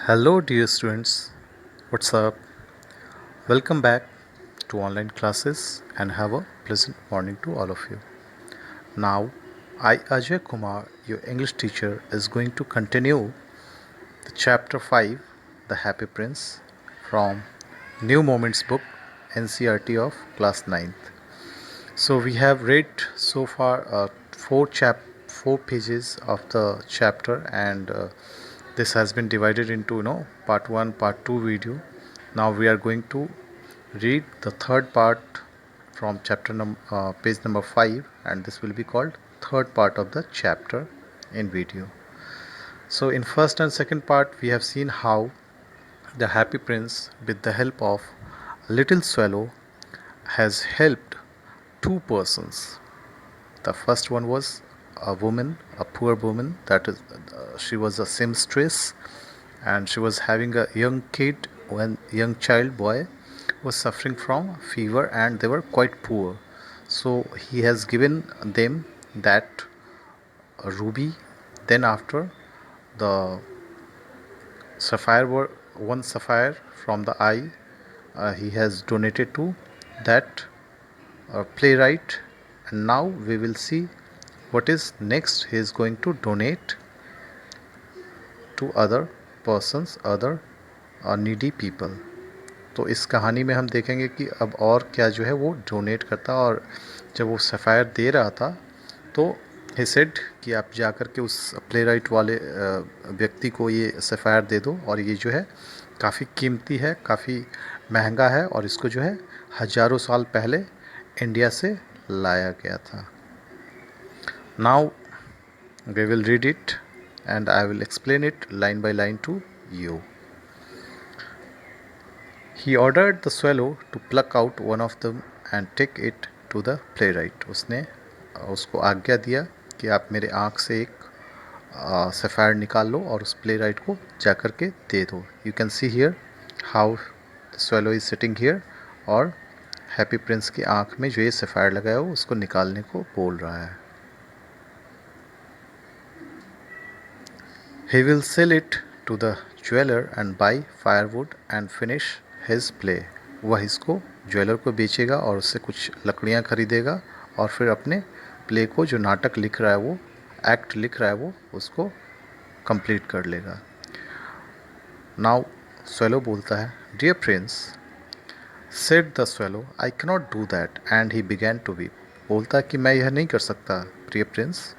Hello, dear students. What's up? Welcome back to online classes and have a pleasant morning to all of you. Now, I, Ajay Kumar, your English teacher, is going to continue the chapter 5, The Happy Prince, from New Moments book, NCRT of class 9th. So, we have read so far four pages of the chapter, and this has been divided into part 1, part 2 video. Now we are going to read the third part from page number 5, and this will be called third part of the chapter in video. So in first and second part we have seen how the happy prince, with the help of little swallow, has helped two persons. The first one was a woman, a poor woman, that is, she was a seamstress, and she was having a young kid, when young child boy was suffering from fever, and they were quite poor. So he has given them that ruby. Then after, the sapphire were one sapphire from the eye, he has donated to that playwright. And now we will see what is next. He is going to donate to other persons, other needy people. तो इस कहानी में हम देखेंगे कि अब और क्या जो है वो डोनेट करता, और जब वो सफ़ायर दे रहा था तो ही सेड कि आप जा कर के उस प्ले राइट वाले व्यक्ति को ये सफ़ायर दे दो, और ये जो है काफ़ी कीमती है, काफ़ी महंगा है, और इसको जो है हज़ारों साल पहले इंडिया से लाया गया था. Now we will read it and I will explain it line by line to you. He ordered the swallow to pluck out one of them and take it to the playwright. उसने उसको आज्ञा दिया कि आप मेरे आँख से एक सफ़ायर निकाल लो और उस प्लेराइट को जा कर के दे दो. You can see here how the swallow is sitting here, और हैप्पी प्रिंस की आँख में जो ये सफ़ायर लगाया हो उसको निकालने को बोल रहा है. He will sell it to the jeweler and buy firewood and finish his play. वह इसको ज्वेलर को बेचेगा और उससे कुछ लकड़ियाँ खरीदेगा, और फिर अपने प्ले को, जो नाटक लिख रहा है, वो एक्ट लिख रहा है, वो उसको कंप्लीट कर लेगा. नाउ स्वेलो बोलता है, dear prince, said the swallow, I cannot do that, and he began to weep. बोलता है कि मैं यह नहीं कर सकता प्रिय प्रिंस,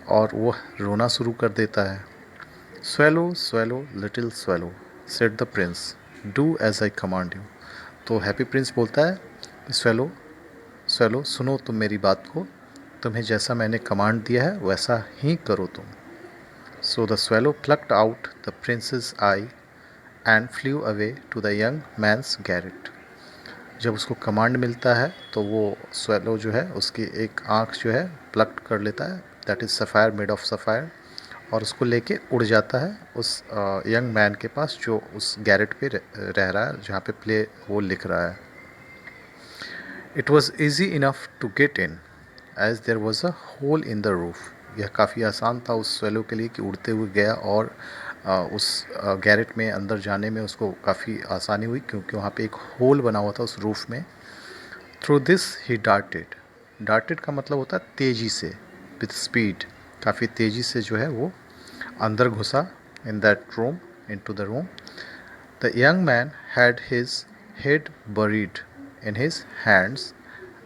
और वह रोना शुरू कर देता है. Swallow, swallow, little swallow, said the prince, do as I command you. तो हैप्पी प्रिंस बोलता है कि swallow, swallow, सुनो तुम मेरी बात को, तुम्हें जैसा मैंने कमांड दिया है वैसा ही करो तुम. So the swallow plucked out the prince's eye and flew away to the young man's garret. जब उसको कमांड मिलता है तो वो swallow जो है उसकी एक आँख जो है प्लक्ट कर लेता है, that is sapphire, made of sapphire, और उसको लेके उड़ जाता है उस यंग मैन के पास जो उस गैरेट पे रह रहा है, जहाँ पे प्ले वो लिख रहा है. It was easy enough to get in as there was a hole in the roof. यह काफ़ी आसान था उस स्वेलो के लिए कि उड़ते हुए गया, और उस गैरेट में अंदर जाने में उसको काफ़ी आसानी हुई, क्योंकि वहाँ पे एक होल बना हुआ था उस रूफ में. Through this he darted. Darted का मतलब होता है तेज़ी से, विथ स्पीड, काफ़ी तेज़ी से जो है वो अंदर घुसा in that room, in to the room. The young man had his head buried in his hands,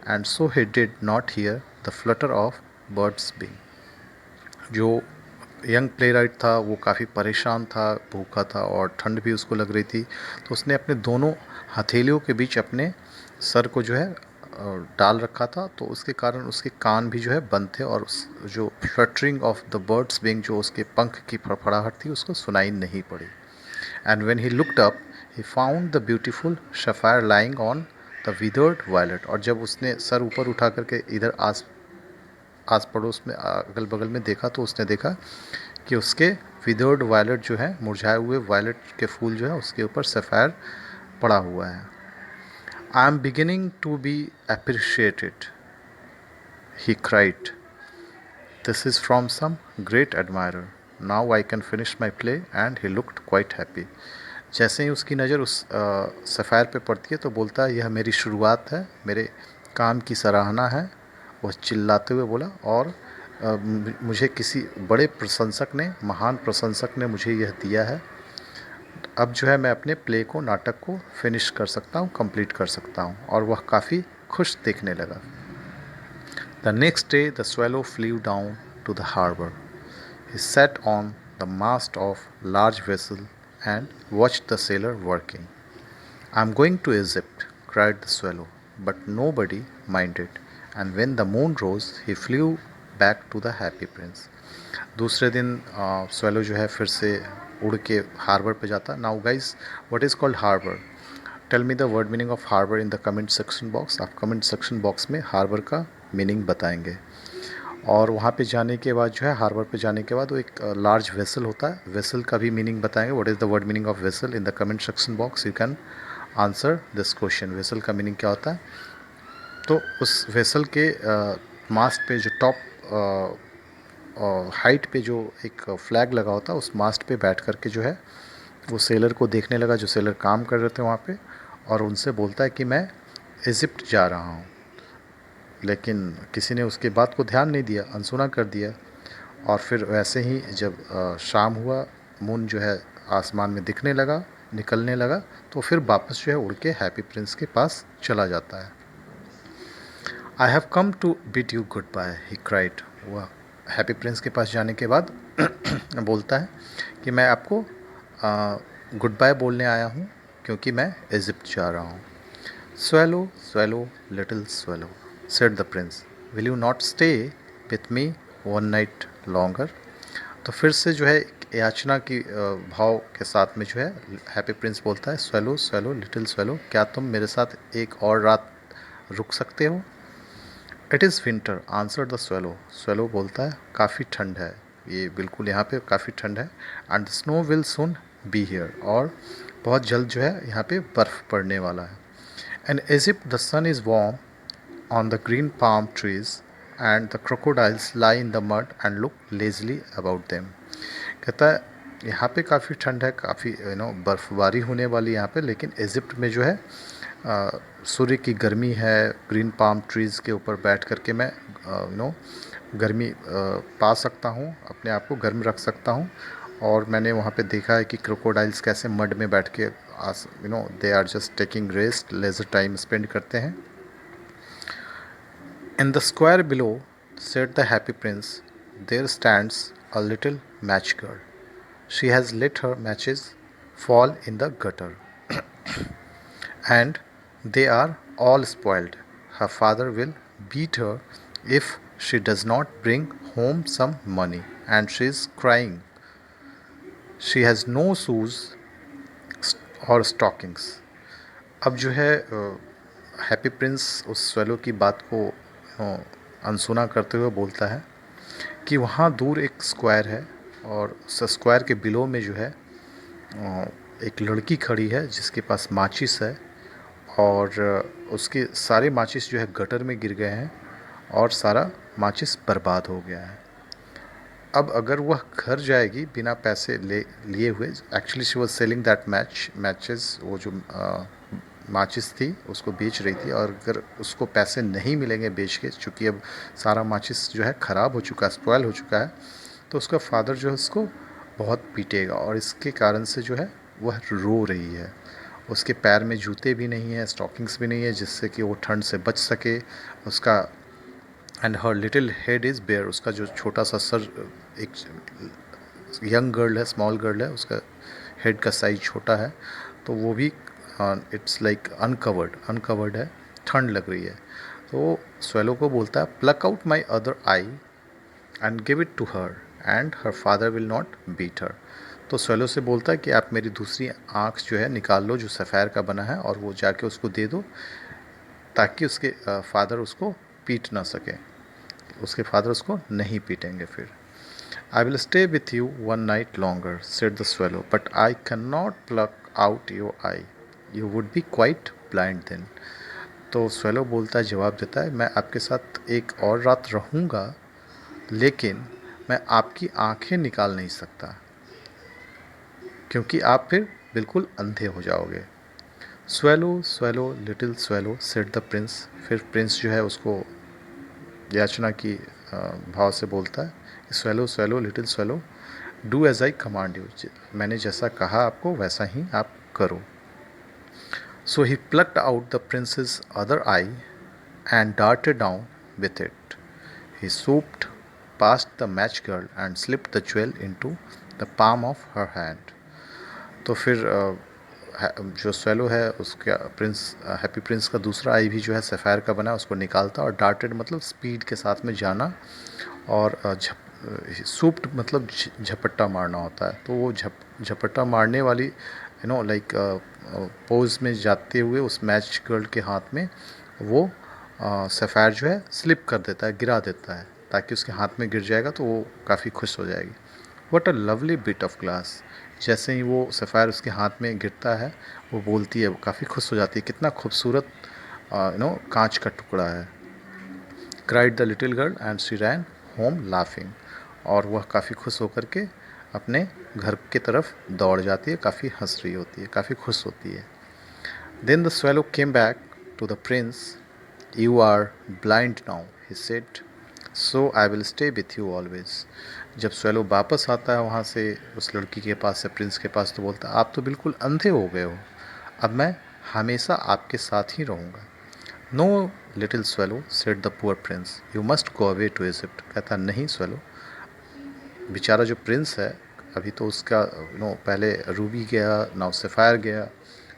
and so he did not hear the flutter of birds बिंग. जो यंग प्ले राइट था वो काफ़ी परेशान था, भूखा था, और ठंड भी उसको लग रही थी, तो उसने अपने दोनों हथेलियों के बीच अपने सर को जो है डाल रखा था, तो उसके कारण उसके कान भी जो है बंद थे, और उस जो फ्लटरिंग ऑफ द बर्ड्स बिंग, जो उसके पंख की फड़फड़ाहट थी, उसको सुनाई नहीं पड़ी. And when he looked up he found the beautiful sapphire lying on the withered violet. और जब उसने सर ऊपर उठा करके इधर आस पड़ोस में, अगल बगल में देखा, तो उसने देखा कि उसके विदर्ड वायलेट जो है, मुरझाए हुए वायलेट के फूल जो है, उसके ऊपर सफ़ायर पड़ा हुआ है. I am beginning to be appreciated, he cried. This is from some great admirer. Now I can finish my play and he looked quite happy. जैसे ही उसकी नज़र उस सफ़ायर पे पड़ती है तो बोलता है यह मेरी शुरुआत है, मेरे काम की सराहना है। वह चिल्लाते हुए बोला, और मुझे किसी बड़े प्रशंसक ने, महान प्रशंसक ने मुझे यह दिया है। अब जो है मैं अपने प्ले को, नाटक को फिनिश कर सकता हूँ, कंप्लीट कर सकता हूँ। और वह काफ़ी खुश दिखने लगा। The next day the swallow flew down to the harbour. He sat on the mast of large vessel and watched the sailor working. "I'm going to Egypt," cried the swallow, but nobody minded, and when the moon rose, he flew back to the happy prince. दूसरे दिन swallow जो है फिर से उड़ के harbour पे जाता। Now guys, what is called harbour? Tell me the word meaning of harbour in the comment section box. आप कमेंट सेक्शन बॉक्स में हार्बर का मीनिंग बताएंगे। और वहाँ पे जाने के बाद जो है, हार्बर पे जाने के बाद वो एक लार्ज वेसल होता है, वेसल का भी मीनिंग बताएंगे। What is the word meaning of vessel? In the comment section box you can answer this question. Vessel का मीनिंग क्या होता है? तो उस वेसल के मास्ट पे जो टॉप हाइट पे जो एक फ्लैग लगा होता है, उस मास्ट पे बैठ करके जो है वो सेलर को देखने लगा, जो सेलर काम कर रहे थे वहाँ पे, और उनसे बोलता है कि मैं इजिप्ट जा रहा हूँ। लेकिन किसी ने उसके बात को ध्यान नहीं दिया, अनसुना कर दिया। और फिर वैसे ही जब शाम हुआ, मून जो है आसमान में दिखने लगा, निकलने लगा, तो फिर वापस जो है उड़ के हैप्पी प्रिंस के पास चला जाता है। I have come to bid you goodbye, he cried. वह हैप्पी प्रिंस के पास जाने के बाद बोलता है कि मैं आपको गुड बाय बोलने आया हूँ, क्योंकि मैं इजिप्ट जा रहा हूँ। "Swallow, swallow, little swallow," said the prince, "will you not stay with me one night longer?" तो फिर से जो है एक याचना की भाव के साथ में जो है हैप्पी प्रिंस बोलता है, "स्वैलो, स्वैलो, लिटिल स्वैलो, क्या तुम मेरे साथ एक और रात रुक सकते हो?" "It is winter," answer the swallow. Swallow बोलता है, काफ़ी ठंड है, ये बिल्कुल यहाँ पे काफ़ी ठंड है। "And the snow will soon be here," और बहुत जल्द जो है यहाँ पे बर्फ़ पड़ने वाला है। "In Egypt the sun is warm on the green palm trees and the crocodiles lie in the mud and look lazily about them." कहता है यहाँ पे काफ़ी ठंड है, काफ़ी बर्फ़बारी होने वाली है यहाँ पे, लेकिन इजिप्ट में जो है सूर्य की गर्मी है, ग्रीन पाम ट्रीज़ के ऊपर बैठ करके मैं गर्मी पा सकता हूँ, अपने आप को गर्म रख सकता हूँ। और मैंने वहाँ पे देखा है कि क्रोकोडाइल्स कैसे मड में बैठ के they are just taking rest, leisure time spend करते हैं। "In the square below," said the happy prince, "there stands a little match girl. She has let her matches fall in the gutter, and they are all spoiled. Her father will beat her if she does not bring home some money, and she is crying. She has no shoes or stockings." अब जो है happy Prince उस swallow की बात को अनसुना करते हुए बोलता है कि वहाँ दूर एक स्क्वायर है, और उस स्क्वायर के बिलो में जो है एक लड़की खड़ी है जिसके पास माचिस है, और उसके सारे माचिस जो है गटर में गिर गए हैं, और सारा माचिस बर्बाद हो गया है। अब अगर वह घर जाएगी बिना पैसे लिए हुए, actually she was selling that matches, वो जो माचिस थी उसको बेच रही थी, और अगर उसको पैसे नहीं मिलेंगे बेच के, चूँकि अब सारा माचिस जो है ख़राब हो चुका है, स्पॉयल हो चुका है, तो उसका फादर जो है उसको बहुत पीटेगा, और इसके कारण से जो है वह रो रही है। उसके पैर में जूते भी नहीं है, स्टॉकिंग्स भी नहीं है, जिससे कि वो ठंड से बच सके। उसका and her little head is bare, उसका जो छोटा सा सर, एक यंग गर्ल है, स्मॉल गर्ल है, उसका हेड का साइज छोटा है, तो वो भी इट्स लाइक अनकवर्ड है, ठंड लग रही है। तो स्वेलो को बोलता है, "pluck out my other eye and give it to her and her father will not beat her." तो स्वेलो से बोलता है कि आप मेरी दूसरी आँख जो है निकाल लो, जो सफ़ेर का बना है, और वो जाके उसको दे दो, ताकि उसके फादर उसको पीट ना सके, उसके फादर उसको नहीं पीटेंगे फिर। "I will stay with you one night longer," said the swallow, "but I cannot pluck out your eye. You would be quite blind then." तो swallow बोलता है, जवाब देता है, मैं आपके साथ एक और रात रहूँगा, लेकिन मैं आपकी आंखें निकाल नहीं सकता, क्योंकि आप फिर बिल्कुल अंधे हो जाओगे। Swallow swallow little swallow said the prince. फिर प्रिंस जो है उसको याचना की भाव से बोलता है, swallow swallow little swallow, do as I command you. मैंने जैसा कहा आपको वैसा ही आप करो। So he plucked out the prince's other eye and darted down with it. He swooped past the match girl and slipped the jewel into the palm of her hand. तो फिर जो स्वेलो है उसका प्रिंस, हैप्पी प्रिंस का दूसरा आई भी जो है सफ़ायर का बना, उसको निकालता, और डार्टेड मतलब स्पीड के साथ में जाना, और सूप्ड मतलब झपट्टा मारना होता है। तो वो झपट्टा मारने वाली लाइक पोज में जाते हुए उस मैच गर्ल के हाथ में वो सफ़ायर जो है स्लिप कर देता है, गिरा देता है, ताकि उसके हाथ में गिर जाएगा तो वो काफ़ी खुश हो जाएगी। What a lovely bit of glass. जैसे ही वो सफ़ायर उसके हाथ में गिरता है वो बोलती है, वो काफ़ी खुश हो जाती है, कितना खूबसूरत कांच का टुकड़ा है। Cried the little girl and she rain home laughing. और वह काफ़ी खुश होकर के अपने घर की तरफ दौड़ जाती है, काफ़ी हंस रही होती है, काफ़ी खुश होती है। Then the swallow came back to the prince. You are blind now, he said, so I will stay with you always. जब स्वेलो वापस आता है वहाँ से उस लड़की के पास से, प्रिंस के पास, तो बोलता है आप तो बिल्कुल अंधे हो गए हो, अब मैं हमेशा आपके साथ ही रहूँगा। No little swallow said the poor prince, you must go away to Egypt. कहता नहीं स्वेलो, बेचारा जो प्रिंस है अभी तो उसका पहले रूबी गया, नाउ सफ़ायर गया,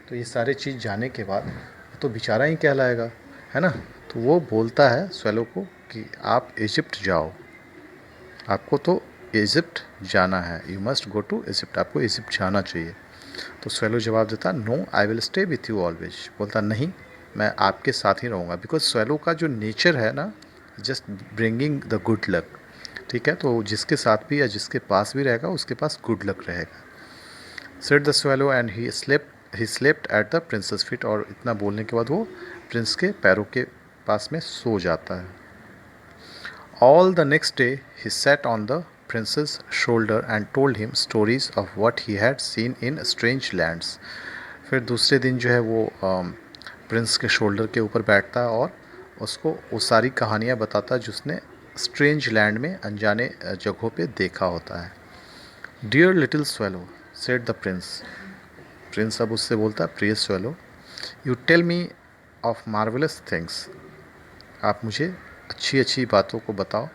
तो ये सारे चीज़ जाने के बाद तो बेचारा ही कहलाएगा, है ना। तो वो बोलता है स्वेलो को कि आप इजिप्ट जाओ, आपको तो इजिप्ट जाना है, you must go to Egypt, आपको इजिप्ट जाना चाहिए। तो स्वेलो जवाब देता no I will stay with you always. बोलता नहीं, मैं आपके साथ ही रहूँगा, बिकॉज स्वेलो का जो नेचर है ना, just bringing the good luck. ठीक है, तो जिसके साथ भी या जिसके पास भी रहेगा उसके पास गुड लक रहेगा। Said the swallow and he slept at the princess feet. और इतना बोलने के बाद वो प्रिंस के पैरों के पास में सो जाता है। All the next day he sat on the princess shoulder and told him stories of what he had seen in strange lands. फिर दूसरे दिन जो है वो प्रिंस के शोल्डर के ऊपर बैठता है और उसको वो सारी कहानियाँ बताता है जो उसने स्ट्रेंज लैंड में, अनजाने जगहों पे देखा होता है। Dear little swallow said the prince. Prince अब उससे बोलता है प्रिय swallow, you tell me of marvellous things. आप मुझे अच्छी अच्छी बातों को बताओ,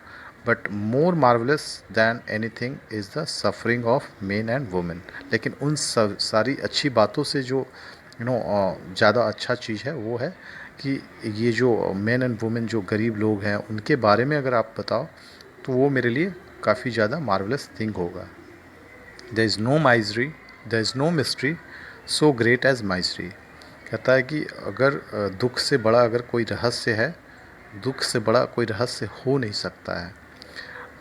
but more marvellous than anything is the suffering of men and women. लेकिन उन सब सारी अच्छी बातों से जो ज़्यादा अच्छा चीज़ है वो है कि ये जो मेन एंड वुमेन, जो गरीब लोग हैं, उनके बारे में अगर आप बताओ तो वो मेरे लिए काफ़ी ज़्यादा मार्वलस थिंग होगा। There is no misery, there is no mystery so great as misery. कहता है कि अगर दुख से बड़ा अगर कोई रहस्य है, दुख से बड़ा कोई रहस्य हो नहीं सकता है।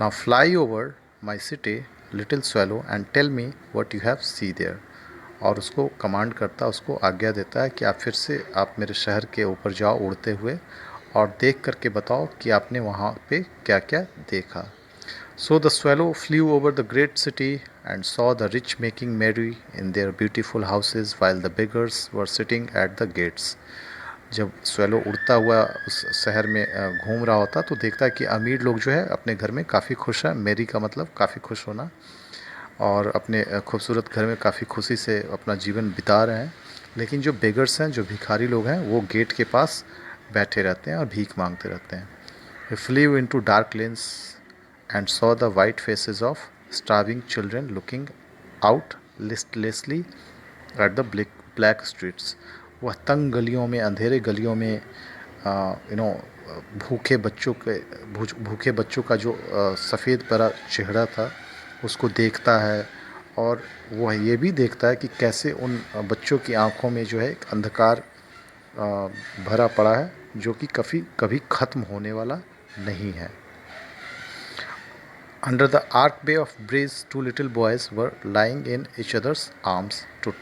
Now fly over my city little swallow and tell me what you have see there. और उसको कमांड करता, उसको आज्ञा देता है कि आप फिर से आप मेरे शहर के ऊपर जाओ उड़ते हुए, और देख करके बताओ कि आपने वहाँ पे क्या क्या देखा। So the swallow flew over the great city and saw the rich making merry in their beautiful houses while the beggars were sitting at the gates. जब स्वेलो उड़ता हुआ उस शहर में घूम रहा होता तो देखता है कि अमीर लोग जो है अपने घर में काफ़ी खुश हैं, मेरी का मतलब काफ़ी खुश होना, और अपने खूबसूरत घर में काफ़ी खुशी से अपना जीवन बिता रहे हैं। लेकिन जो बेगर्स हैं, जो भिखारी लोग हैं, वो गेट के पास बैठे रहते हैं और भीख मांगते रहते हैं। He flew into dark lanes and saw the white faces of starving children looking out listlessly at the black streets. वह तंग गलियों में, अंधेरे गलियों में भूखे बच्चों के भूखे बच्चों का जो सफ़ेद परा चेहरा था उसको देखता है, और वह ये भी देखता है कि कैसे उन बच्चों की आंखों में जो है एक अंधकार भरा पड़ा है, जो कि कभी ख़त्म होने वाला नहीं है। Under the archway of bridge, two little boys were lying in each other's arms to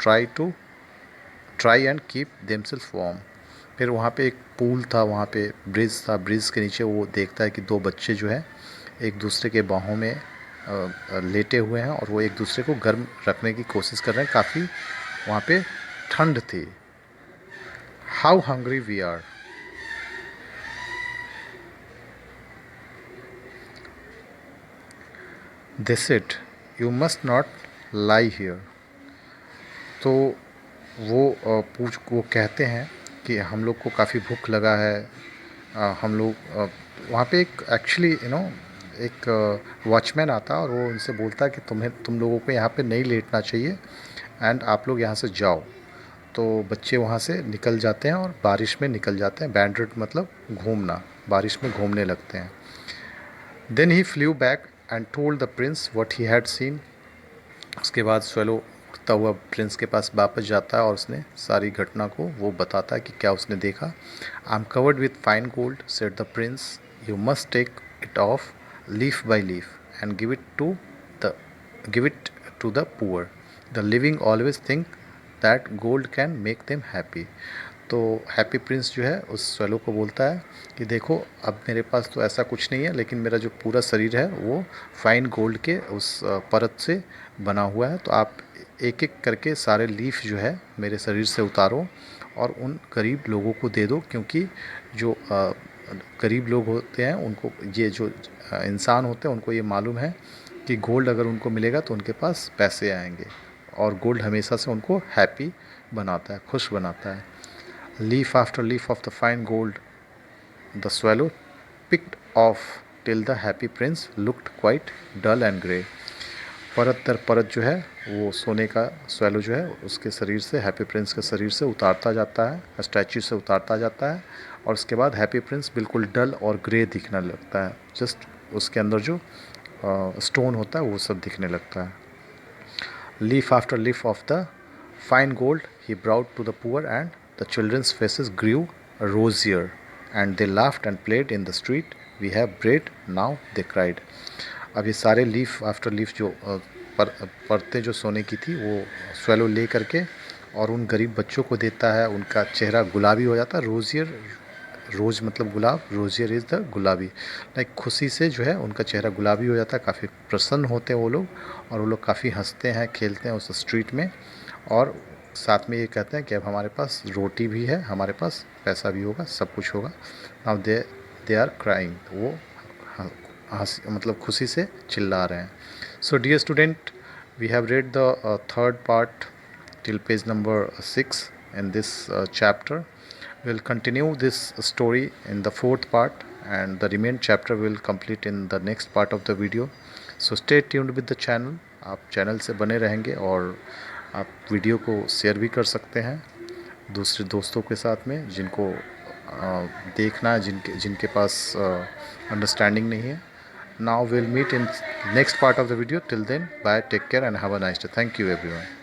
try and keep themselves warm. फिर वहाँ पे एक पूल था, वहाँ पे ब्रिज था, ब्रिज के नीचे वो देखता है कि दो बच्चे जो है एक दूसरे के बाहों में लेटे हुए हैं और वो एक दूसरे को गर्म रखने की कोशिश कर रहे हैं। काफ़ी वहाँ पे ठंड थी। How hungry we are. They said you must not lie here. तो वो कहते हैं कि हम लोग को काफ़ी भूख लगा है। हम लोग वहाँ पे एक एक्चुअली एक वॉचमैन आता है और वो उनसे बोलता है कि तुम लोगों को यहाँ पे नहीं लेटना चाहिए एंड आप लोग यहाँ से जाओ। तो बच्चे वहाँ से निकल जाते हैं और बारिश में निकल जाते हैं। बैंड्रेड मतलब घूमना, बारिश में घूमने लगते हैं। Then he flew back and told the prince what he had seen. उसके बाद स्वेलो उड़ता हुआ प्रिंस के पास वापस जाता है और उसने सारी घटना को वो बताता है कि क्या उसने देखा। I am covered with fine gold said the prince, you must take it off leaf by leaf and give it to the poor. The living always think that gold can make them happy. तो happy prince जो है उस swallow को बोलता है कि देखो अब मेरे पास तो ऐसा कुछ नहीं है, लेकिन मेरा जो पूरा शरीर है वो फाइन गोल्ड के उस परत से बना हुआ है। तो आप एक एक करके सारे लीफ जो है मेरे शरीर से उतारो और उन गरीब लोगों को दे दो, क्योंकि जो गरीब लोग होते हैं उनको ये जो इंसान होते हैं उनको ये मालूम है कि गोल्ड अगर उनको मिलेगा तो उनके पास पैसे आएंगे, और गोल्ड हमेशा से उनको हैप्पी बनाता है, खुश बनाता है। Leaf after leaf of the fine gold the swallow picked off till the happy prince looked quite dull and grey। परत दर परत जो है वो सोने का swallow जो है उसके शरीर से, हैप्पी प्रिंस के शरीर से उतारता जाता है, स्टैचू से उतारता जाता है, और उसके बाद हैप्पी प्रिंस बिल्कुल डल और ग्रे दिखने लगता है। जस्ट उसके अंदर जो स्टोन होता है वो सब दिखने लगता है। Leaf after leaf of the fine gold he brought to the poor and the children's faces grew rosier and they laughed and played in the street। we have bread now they cried। अब ये सारे leaf after leaf जो परतें जो सोने की थी वो स्वेलो ले करके और उन गरीब बच्चों को देता है। उनका चेहरा गुलाबी हो जाता है। रोजियर, रोज़ मतलब गुलाब, रोजियर इज़ द गुलाबी। लाइक खुशी से जो है उनका चेहरा गुलाबी हो जाता है, काफ़ी प्रसन्न होते हैं वो लोग, और वो लोग काफ़ी हंसते हैं, खेलते हैं उस स्ट्रीट में, और साथ में ये कहते हैं कि अब हमारे पास रोटी भी है, हमारे पास पैसा भी होगा, सब कुछ होगा। Now they are crying. वो मतलब खुशी से चिल्ला रहे हैं। So dear student, we have read the third part till page number 6 in this chapter। We'll continue this story in the fourth part, and the remaining chapter will complete in the next part of the video। So stay tuned with the channel। आप channel से बने रहेंगे और आप video को share भी कर सकते हैं दूसरे दोस्तों के साथ में जिनको देखना है, जिनके पास अंडरस्टैंडिंग नहीं है। Now we'll meet in next part of the video। Till then, bye, take care and have a nice day। Thank you everyone।